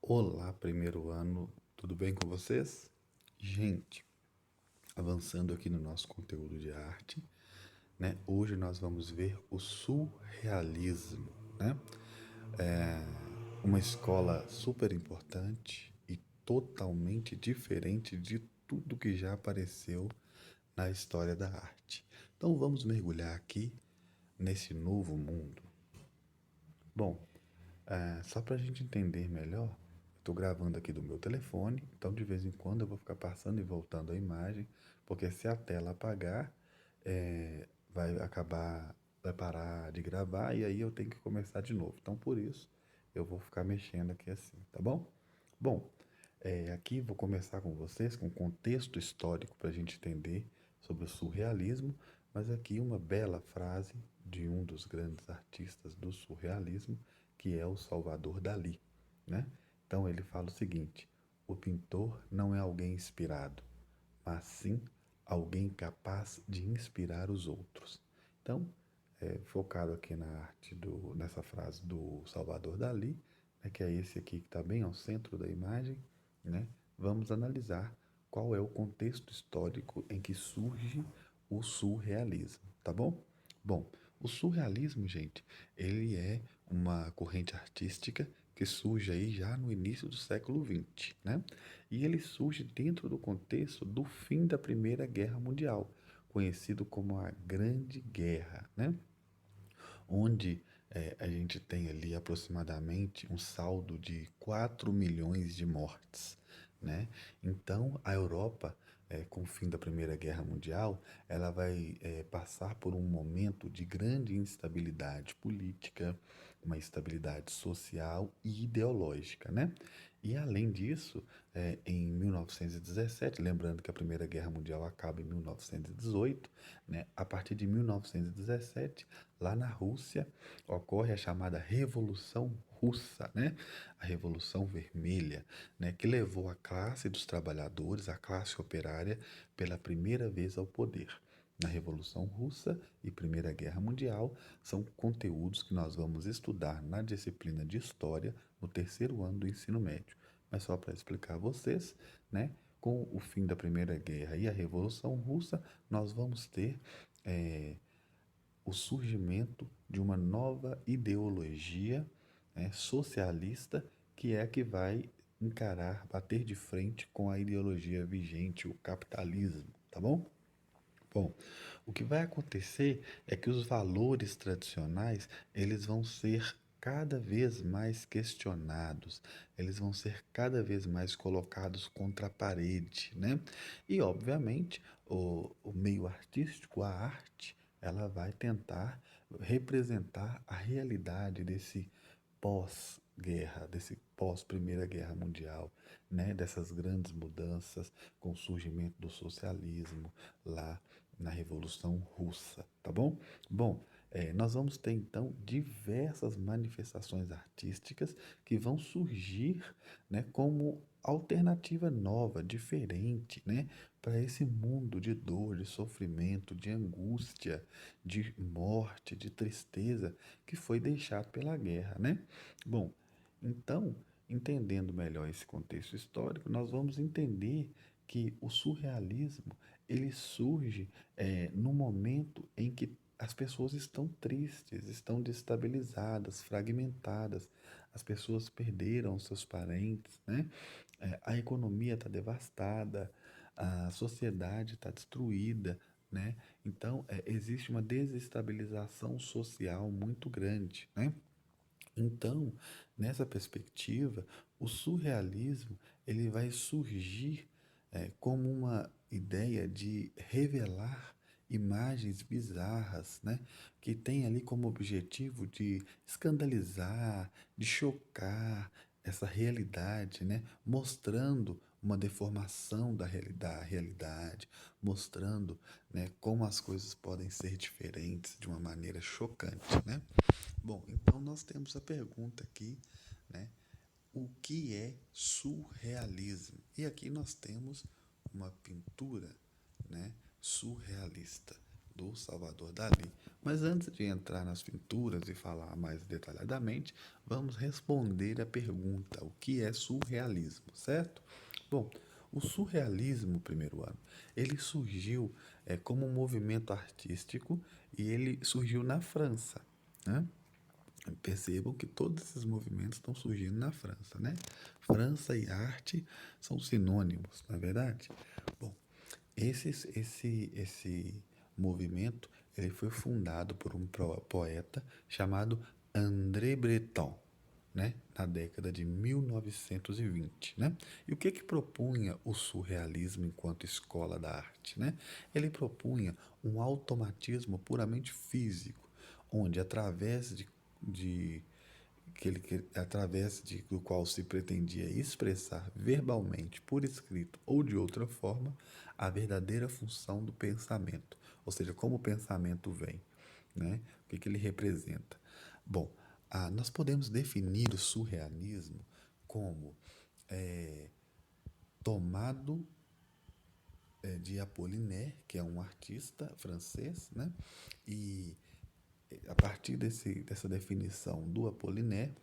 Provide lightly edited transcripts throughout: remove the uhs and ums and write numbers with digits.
Olá, primeiro ano, tudo bem com vocês? Gente, avançando aqui no nosso conteúdo de arte, né? Hoje nós vamos ver o surrealismo, né? Uma escola super importante e totalmente diferente de tudo que já apareceu na história da arte. Então vamos mergulhar aqui nesse novo mundo. Bom, só para a gente entender melhor, eu estou gravando aqui do meu telefone, então de vez em quando eu vou ficar passando e voltando a imagem, porque se a tela apagar, vai parar de gravar e aí eu tenho que começar de novo. Então por isso eu vou ficar mexendo aqui assim, tá bom? Bom, aqui vou começar com vocês com o contexto histórico para a gente entender sobre o surrealismo, mas aqui uma bela frase de um dos grandes artistas do surrealismo, que é o Salvador Dalí, né? Então ele fala o seguinte: o pintor não é alguém inspirado, mas sim alguém capaz de inspirar os outros. Então, focado aqui nessa frase do Salvador Dalí, né, que é esse aqui que está bem ao centro da imagem, né, vamos analisar qual é o contexto histórico em que surge o surrealismo, tá bom? Bom, o surrealismo, gente, ele é uma corrente artística que surge aí já no início do século XX, né? E ele surge dentro do contexto do fim da Primeira Guerra Mundial, conhecido como a Grande Guerra, né? Onde a gente tem ali aproximadamente um saldo de 4 milhões de mortes, né? Então, a Europa, com o fim da Primeira Guerra Mundial, ela vai passar por um momento de grande instabilidade política, uma instabilidade social e ideológica, né? E além disso, em 1917, lembrando que a Primeira Guerra Mundial acaba em 1918, né? A partir de 1917, lá na Rússia, ocorre a chamada Revolução Russa, né? A Revolução Vermelha, né? Que levou a classe dos trabalhadores, a classe operária, pela primeira vez ao poder. Na Revolução Russa e Primeira Guerra Mundial são conteúdos que nós vamos estudar na disciplina de História no terceiro ano do ensino médio. Mas só para explicar a vocês, né? Com o fim da Primeira Guerra e a Revolução Russa, nós vamos ter o surgimento de uma nova ideologia, né, socialista, que é a que vai encarar, bater de frente com a ideologia vigente, o capitalismo, tá bom? Bom, o que vai acontecer é que os valores tradicionais, eles vão ser cada vez mais questionados, eles vão ser cada vez mais colocados contra a parede, né? E, obviamente, o meio artístico, a arte, ela vai tentar representar a realidade desse pós-guerra, desse pós-Primeira Guerra Mundial, né? Dessas grandes mudanças com o surgimento do socialismo lá na Revolução Russa, tá bom? Bom, nós vamos ter então diversas manifestações artísticas que vão surgir, né, como alternativa nova, diferente, né, para esse mundo de dor, de sofrimento, de angústia, de morte, de tristeza que foi deixado pela guerra, né? Bom, então, entendendo melhor esse contexto histórico, nós vamos entender que o surrealismo ele surge no momento em que as pessoas estão tristes, estão destabilizadas, fragmentadas, as pessoas perderam seus parentes, né? A economia está devastada, a sociedade está destruída, né? Então, existe uma desestabilização social muito grande, né? Então, nessa perspectiva, o surrealismo ele vai surgir como uma ideia de revelar imagens bizarras, né, que tem ali como objetivo de escandalizar, de chocar essa realidade, né, mostrando uma deformação da realidade, mostrando, né, como as coisas podem ser diferentes de uma maneira chocante, né? Bom, então nós temos a pergunta aqui, né? O que é surrealismo? E aqui nós temos uma pintura, né, surrealista. do Salvador Dalí. Mas antes de entrar nas pinturas e falar mais detalhadamente, vamos responder a pergunta: o que é surrealismo, certo? Bom, o surrealismo, primeiro ano, ele surgiu como um movimento artístico e ele surgiu na França, né? Percebam que todos esses movimentos estão surgindo na França, né? França e arte são sinônimos, não é verdade? Bom, esse movimento ele foi fundado por um poeta chamado André Breton, né, na década de 1920, né? E o que propunha o surrealismo enquanto escola da arte, né? Ele propunha um automatismo puramente físico, onde de através do qual se pretendia expressar verbalmente, por escrito ou de outra forma, a verdadeira função do pensamento, ou seja, como o pensamento vem, né? O que ele representa? Bom, nós podemos definir o surrealismo como tomado de Apollinaire, que é um artista francês, né? E a partir dessa definição do Apollinaire,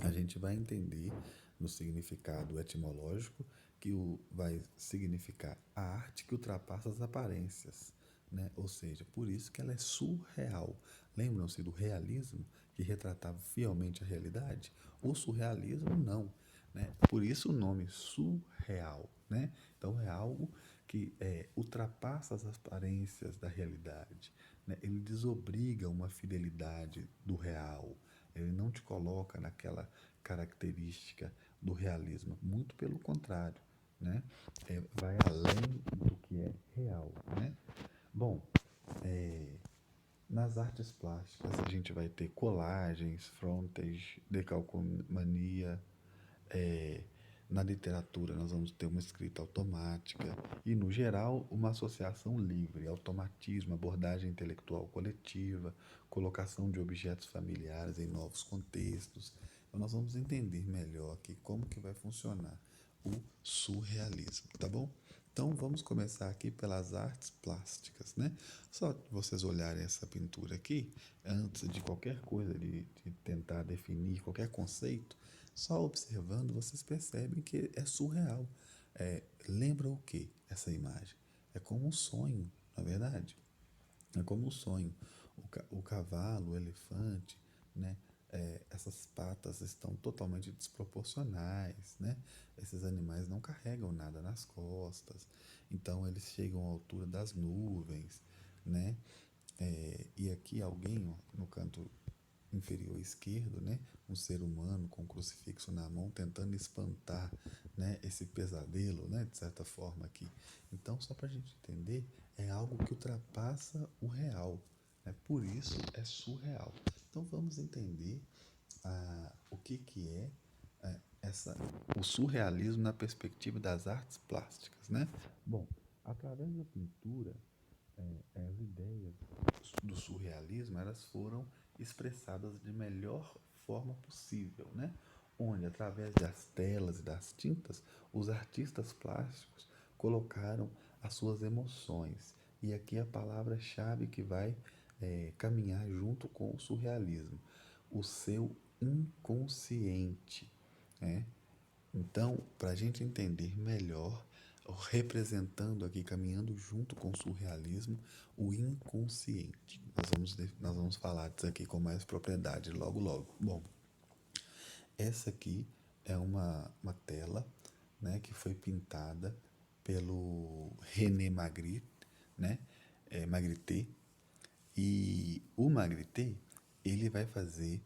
a gente vai entender no significado etimológico que vai significar a arte que ultrapassa as aparências, né? Ou seja, por isso que ela é surreal. Lembram-se do realismo, que retratava fielmente a realidade? O surrealismo não, né? Por isso o nome surreal, né? Então é algo que ultrapassa as aparências da realidade, né? Ele desobriga uma fidelidade do real. Ele não te coloca naquela característica do realismo, muito pelo contrário, né? Vai além do que é real, né? Bom, nas artes plásticas a gente vai ter colagens, frontage, decalcomania, é, na literatura nós vamos ter uma escrita automática e, no geral, uma associação livre, automatismo, abordagem intelectual coletiva, colocação de objetos familiares em novos contextos. Então, nós vamos entender melhor aqui como que vai funcionar o surrealismo, tá bom? Então vamos começar aqui pelas artes plásticas, né? Só vocês olharem essa pintura aqui, antes de qualquer coisa, de tentar definir qualquer conceito, só observando vocês percebem que é surreal. Lembra o que essa imagem? É como um sonho, na verdade. É como um sonho. O cavalo, o elefante, né? Essas patas estão totalmente desproporcionais, né? Esses animais não carregam nada nas costas, então eles chegam à altura das nuvens, né? E aqui alguém, ó, no canto inferior esquerdo, né, um ser humano com um crucifixo na mão tentando espantar, né, esse pesadelo, né, de certa forma aqui. Então, só para a gente entender, é algo que ultrapassa o real, né? Por isso é surreal. Então, vamos entender o que é o surrealismo na perspectiva das artes plásticas, né? Bom, através da pintura, as ideias do surrealismo elas foram expressadas de melhor forma possível, né? Onde, através das telas e das tintas, os artistas plásticos colocaram as suas emoções. E aqui a palavra-chave que vai caminhar junto com o surrealismo, o seu inconsciente, né? Então, para a gente entender melhor, representando aqui, caminhando junto com o surrealismo, o inconsciente. Nós vamos falar disso aqui com mais propriedade logo, logo. Bom, essa aqui é uma tela, né, que foi pintada pelo René Magritte, né, Magritte, e o Magritte, ele vai fazer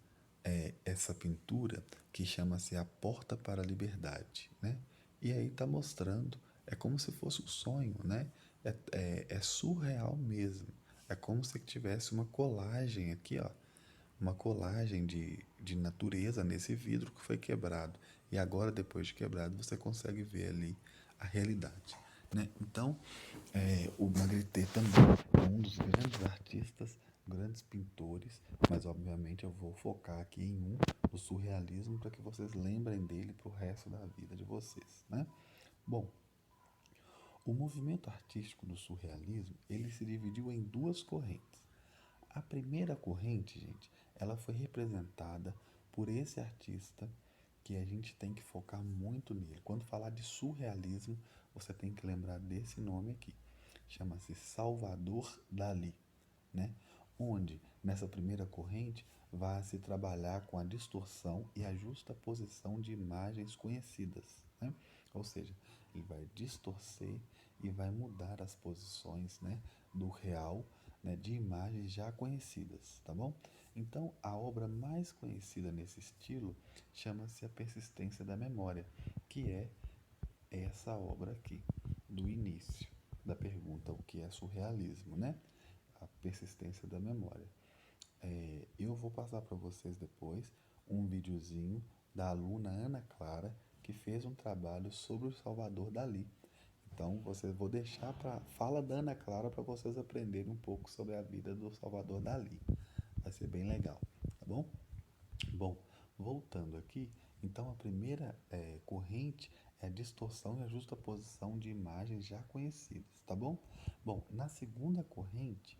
essa pintura que chama-se A Porta para a Liberdade, né? E aí está mostrando, é como se fosse um sonho, né? É surreal mesmo. É como se tivesse uma colagem aqui, ó, uma colagem de natureza nesse vidro que foi quebrado. E agora, depois de quebrado, você consegue ver ali a realidade, né? Então, o Magritte também é um dos grandes artistas, grandes pintores, mas obviamente eu vou focar aqui em um, o surrealismo, para que vocês lembrem dele para o resto da vida de vocês, né? Bom, O movimento artístico do surrealismo, ele se dividiu em duas correntes. A primeira corrente, gente, ela foi representada por esse artista que a gente tem que focar muito nele. Quando falar de surrealismo, você tem que lembrar desse nome aqui. Chama-se Salvador Dalí, né? Onde, nessa primeira corrente, vai se trabalhar com a distorção e a justaposição de imagens conhecidas, né? Ou seja, ele vai distorcer e vai mudar as posições, né, do real, né, de imagens já conhecidas, tá bom? Então, a obra mais conhecida nesse estilo chama-se A Persistência da Memória, que é essa obra aqui, do início da pergunta, o que é surrealismo, né? A persistência da memória. Eu vou passar para vocês depois um videozinho da aluna Ana Clara, que fez um trabalho sobre o Salvador Dalí. Então, vou deixar para fala da Ana Clara para vocês aprenderem um pouco sobre a vida do Salvador Dalí. Vai ser bem legal, tá bom? Bom, voltando aqui, então a primeira corrente é a distorção e a justaposição de imagens já conhecidas, tá bom? Bom, na segunda corrente,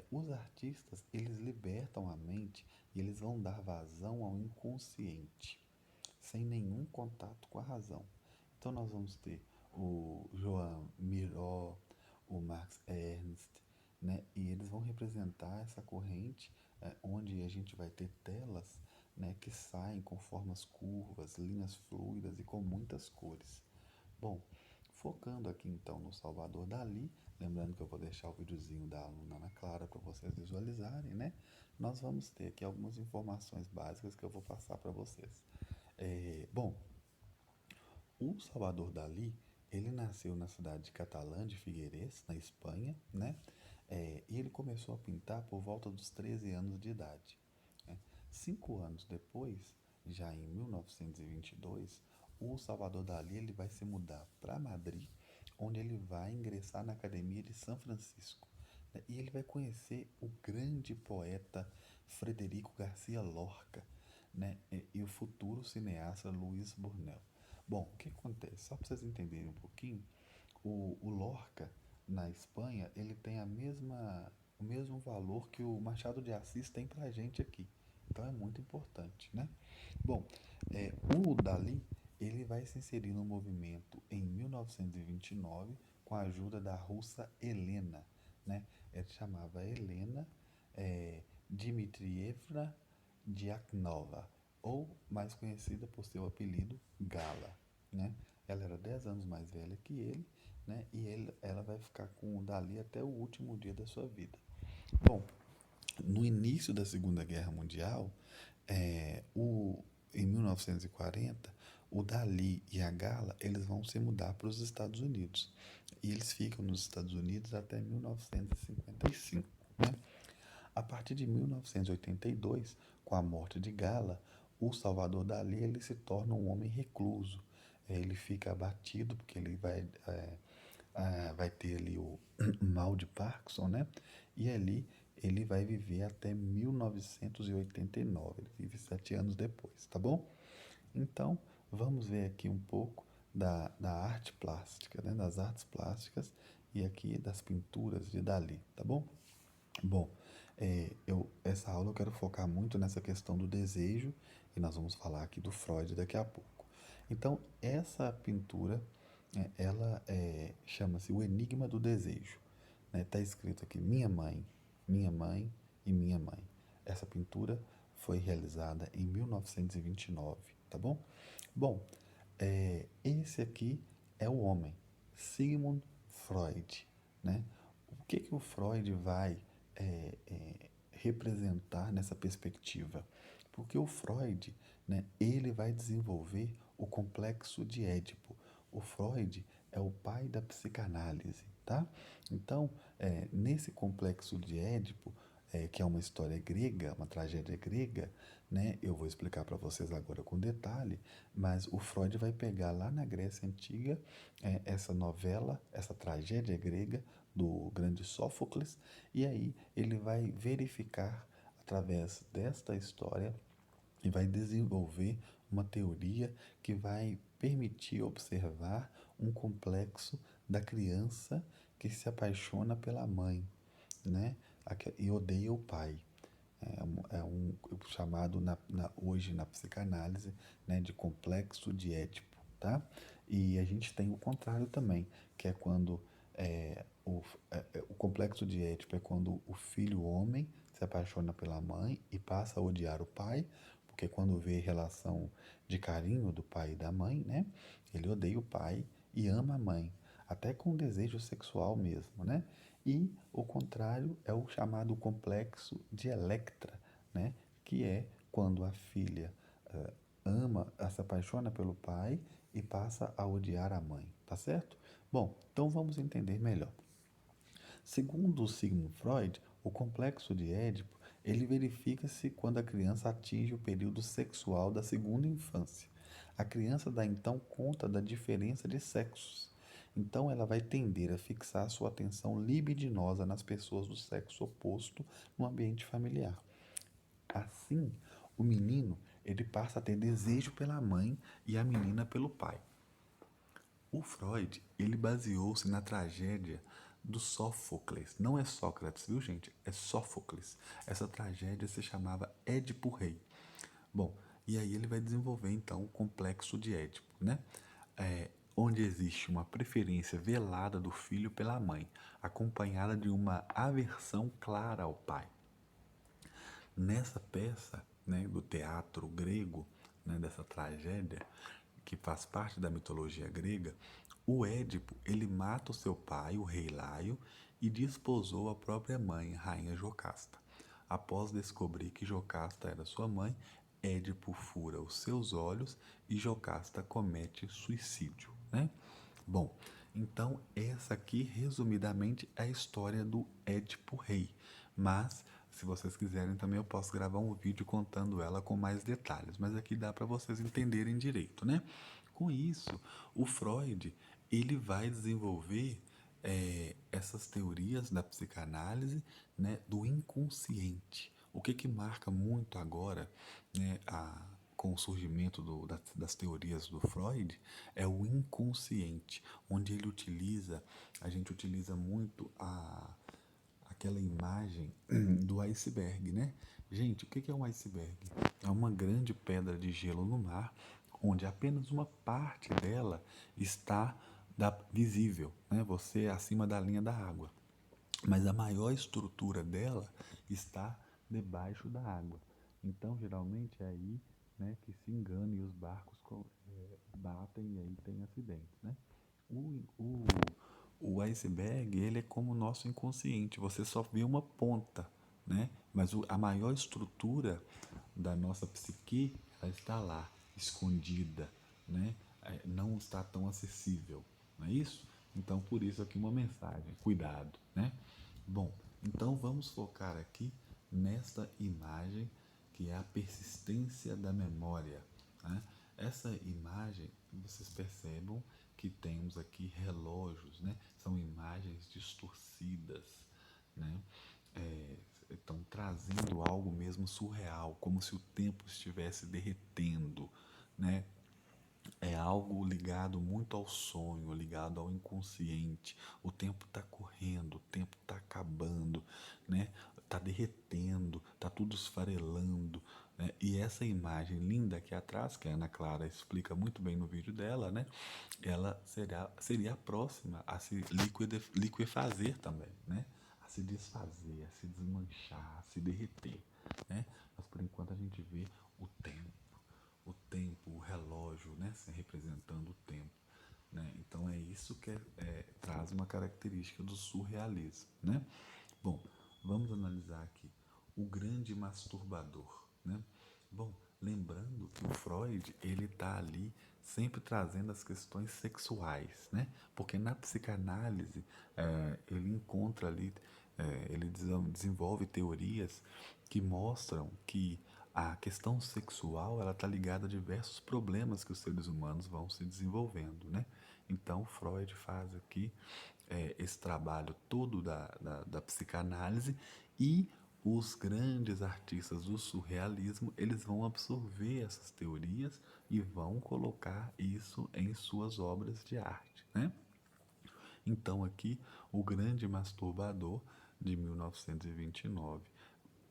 os artistas eles libertam a mente e eles vão dar vazão ao inconsciente, sem nenhum contato com a razão. Então nós vamos ter o Joan Miró, o Max Ernst, né? E eles vão representar essa corrente onde a gente vai ter telas, né, que saem com formas curvas, linhas fluidas e com muitas cores. Bom, focando aqui então no Salvador Dalí, lembrando que eu vou deixar o videozinho da aluna Ana Clara para vocês visualizarem, né? Nós vamos ter aqui algumas informações básicas que eu vou passar para vocês. Bom, o Salvador Dalí, ele nasceu na cidade de Catalã de Figueres, na Espanha, né? E ele começou a pintar por volta dos 13 anos de idade, né? 5 anos depois, já em 1922, o Salvador Dalí ele vai se mudar para Madrid, onde ele vai ingressar na Academia de São Francisco, né? E ele vai conhecer o grande poeta Frederico Garcia Lorca, né? E o futuro cineasta Luiz Buñuel. Bom, o que acontece? Só para vocês entenderem um pouquinho, o Lorca, na Espanha, ele tem o mesmo valor que o Machado de Assis tem para a gente aqui. Então é muito importante, né? Bom, o Dalí, ele vai se inserir no movimento em 1929 com a ajuda da russa Helena, né? Ele chamava Helena Dmitrievna Diakhnova, ou mais conhecida por seu apelido Gala, né? Ela era 10 anos mais velha que ele, né? E ela vai ficar com o Dali até o último dia da sua vida. Bom, no início da Segunda Guerra Mundial, em 1940, o Dali e a Gala eles vão se mudar para os Estados Unidos. E eles ficam nos Estados Unidos até 1955, né? A partir de 1982, com a morte de Gala, o Salvador Dalí ele se torna um homem recluso. Ele fica abatido porque ele vai ter ali o mal de Parkinson, né? E ali ele vai viver até 1989. Ele vive 7 anos depois, tá bom? Então, vamos ver aqui um pouco da arte plástica, né? Das artes plásticas e aqui das pinturas de Dalí, tá bom? Bom, essa aula eu quero focar muito nessa questão do desejo e nós vamos falar aqui do Freud daqui a pouco. Então, essa pintura, ela chama-se O Enigma do Desejo. Está escrito aqui minha mãe e minha mãe. Essa pintura foi realizada em 1929, tá bom? Bom, esse aqui é o homem, Sigmund Freud, né? O que o Freud vai representar nessa perspectiva? Porque o Freud, né, ele vai desenvolver o complexo de Édipo. O Freud é o pai da psicanálise, tá? Então, nesse complexo de Édipo, que é uma história grega, uma tragédia grega, né? Eu vou explicar para vocês agora com detalhe, mas o Freud vai pegar lá na Grécia Antiga essa novela, essa tragédia grega do grande Sófocles, e aí ele vai verificar através desta história e vai desenvolver uma teoria que vai permitir observar um complexo da criança que se apaixona pela mãe, né? E odeia o pai. É um chamado hoje na psicanálise, né, de complexo de Édipo, tá? E a gente tem o contrário também, que é quando o complexo de Édipo é quando o filho homem se apaixona pela mãe e passa a odiar o pai, porque quando vê relação de carinho do pai e da mãe, né, ele odeia o pai e ama a mãe, até com desejo sexual mesmo, né? E o contrário é o chamado complexo de Electra, né? Que é quando a filha se apaixona pelo pai e passa a odiar a mãe, tá certo? Bom, então vamos entender melhor. Segundo Sigmund Freud, o complexo de Édipo ele verifica-se quando a criança atinge o período sexual da segunda infância. A criança dá então conta da diferença de sexos. Então ela vai tender a fixar sua atenção libidinosa nas pessoas do sexo oposto no ambiente familiar. Assim, o menino ele passa a ter desejo pela mãe e a menina pelo pai. O Freud, ele baseou-se na tragédia do Sófocles. Não é Sócrates, viu, gente? É Sófocles. Essa tragédia se chamava Édipo Rei. Bom, e aí ele vai desenvolver então o complexo de Édipo, né? Onde existe uma preferência velada do filho pela mãe, acompanhada de uma aversão clara ao pai. Nessa peça, né, do teatro grego, né, dessa tragédia, que faz parte da mitologia grega, o Édipo ele mata o seu pai, o rei Laio, e desposou a própria mãe, a rainha Jocasta. Após descobrir que Jocasta era sua mãe, Édipo fura os seus olhos e Jocasta comete suicídio, né? Bom, então essa aqui, resumidamente, é a história do Édipo Rei. Mas, se vocês quiserem, também eu posso gravar um vídeo contando ela com mais detalhes. Mas aqui dá para vocês entenderem direito, né? Com isso, o Freud ele vai desenvolver essas teorias da psicanálise, né, do inconsciente. O que marca muito agora, né, com o surgimento das teorias do Freud é o inconsciente, onde a gente utiliza muito aquela imagem do iceberg, né? Gente, o que é um iceberg? É uma grande pedra de gelo no mar, onde apenas uma parte dela está visível, né? Você é acima da linha da água. Mas a maior estrutura dela está debaixo da água. Então, geralmente é aí, né, que se engana e os barcos batem e aí tem acidentes, né? O, o, o iceberg, ele é como o nosso inconsciente, você só vê uma ponta, né? Mas a maior estrutura da nossa psique, ela está lá, escondida, né? Não está tão acessível, não é isso? Então, por isso aqui uma mensagem, cuidado, né? Bom, então vamos focar aqui nesta imagem que é a persistência da memória, né? Essa imagem, vocês percebam que temos aqui relógios, né? São imagens distorcidas, né? Estão trazendo algo mesmo surreal, como se o tempo estivesse derretendo, né? É algo ligado muito ao sonho, ligado ao inconsciente. O tempo está correndo, o tempo está acabando, né? Está derretendo, está tudo esfarelando, né? E essa imagem linda aqui atrás, que a Ana Clara explica muito bem no vídeo dela, né? Ela seria a próxima a se liquefazer também, né? A se desfazer, a se desmanchar, a se derreter, né? Mas por enquanto a gente vê o tempo, o relógio, né, representando o tempo, né? Então é isso que traz uma característica do surrealismo, né? Bom, vamos analisar aqui o grande masturbador, né? Bom, lembrando que o Freud ele está ali sempre trazendo as questões sexuais, né? Porque na psicanálise ele encontra ali, ele desenvolve teorias que mostram que a questão sexual ela está ligada a diversos problemas que os seres humanos vão se desenvolvendo, né? Então Freud faz aqui esse trabalho todo da psicanálise e os grandes artistas do surrealismo eles vão absorver essas teorias, e vão colocar isso em suas obras de arte, né? Então aqui o Grande Masturbador de 1929,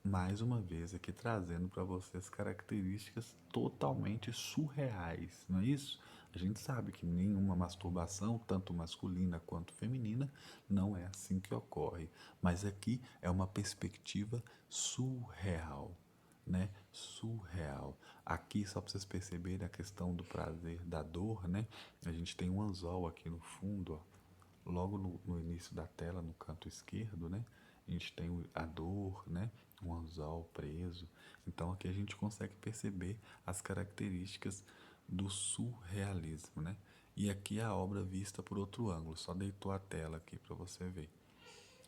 mais uma vez aqui trazendo para vocês características totalmente surreais, não é isso? A gente sabe que nenhuma masturbação, tanto masculina quanto feminina, não é assim que ocorre, mas aqui é uma perspectiva surreal, né? Surreal. Aqui, só para vocês perceberem a questão do prazer, da dor, né? A gente tem um anzol aqui no fundo, ó, logo no início da tela, no canto esquerdo, né? A gente tem a dor, né? Um anzol preso. Então aqui a gente consegue perceber as características do surrealismo, né? E aqui a obra vista por outro ângulo, só deitou a tela aqui para você ver,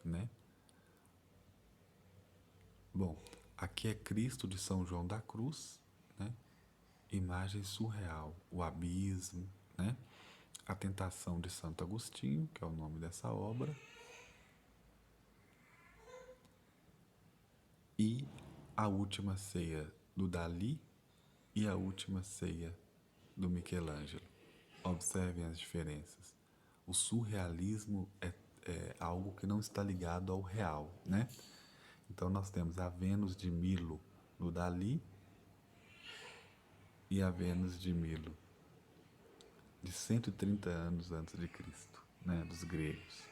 né? Bom, aqui é Cristo de São João da Cruz, né? Imagem surreal, o abismo, né? A Tentação de Santo Agostinho, que é o nome dessa obra, e a Última Ceia do Dalí e a Última Ceia do Michelangelo. Observem as diferenças. O surrealismo é algo que não está ligado ao real, né? Então nós temos a Vênus de Milo do Dalí e a Vênus de Milo de 130 anos antes de Cristo, né, dos gregos.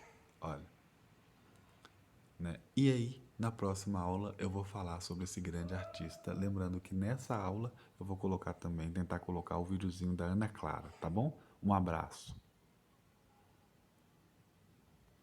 Olha, né? E aí, na próxima aula eu vou falar sobre esse grande artista, lembrando que nessa aula eu vou colocar também, tentar colocar o videozinho da Ana Clara, tá bom? Um abraço.